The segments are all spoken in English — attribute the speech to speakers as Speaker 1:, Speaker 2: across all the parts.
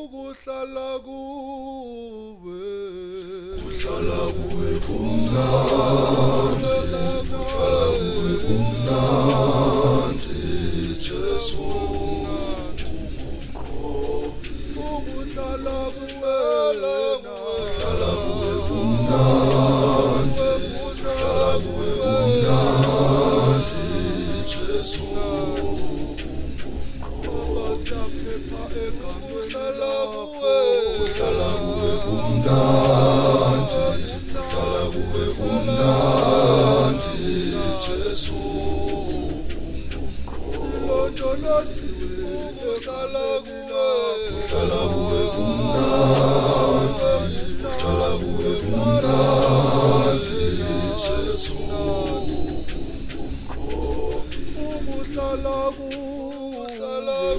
Speaker 1: ukuhlala kuwe
Speaker 2: Kuhlala kuwe kumnandi, kuhlala kuwe kumnandi, Jesu
Speaker 1: ukuhlala kuwe
Speaker 2: kuhlala kuwe kumnandi, kuhlala kuwe kumnandi, Jesu
Speaker 1: siyaphepha egameni
Speaker 2: kuhlala kuwe kumnandi, kuhlala kuwe kumnandi, Jesu
Speaker 1: londoloziwe ukuhlala kuwe
Speaker 2: kuhlala kuwe kumnandi, kuhlala kuwe kumnandi, Jesu
Speaker 1: ukuhlala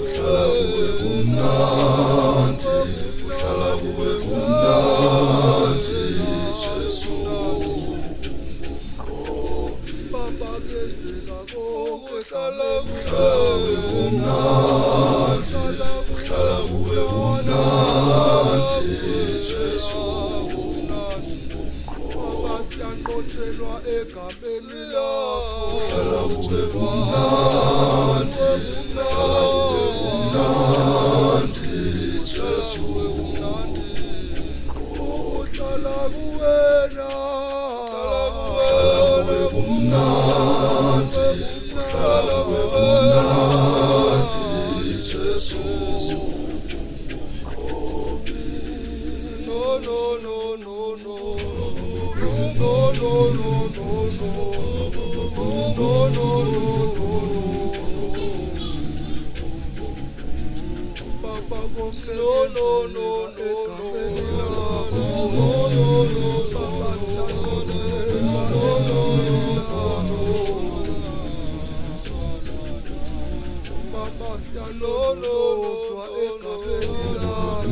Speaker 2: kuhlala kuwe kumnandi, kuhlala kuwe kumnandi, Jesu
Speaker 1: Baba kenzeka
Speaker 2: kuhlala kuwe kumnandi, kuhlala kuwe kumnandi, Jesu
Speaker 1: Baba siyanqotshelwa egameni lakho
Speaker 2: kuhlala kuwe kumnandi, kuhlala kuwe kumnandi, Jesu
Speaker 1: ukuhlala kuwena
Speaker 2: kuwe kumnandi, kuhlala kuwe kumnandi, Jesu
Speaker 1: no no no no no no no no no no Baba konke
Speaker 2: no no no no
Speaker 1: egameni
Speaker 2: no
Speaker 1: lakho Baba Baba siyanqotshelwa egameni lakho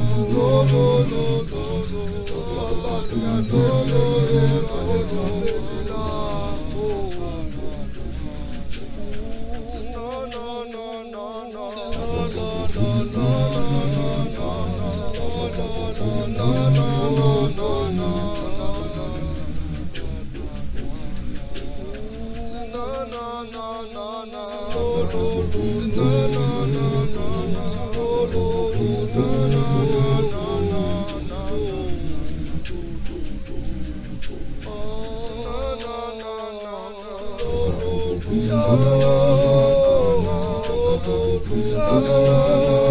Speaker 1: Baba siyanqotshelwa egameni lakho Oh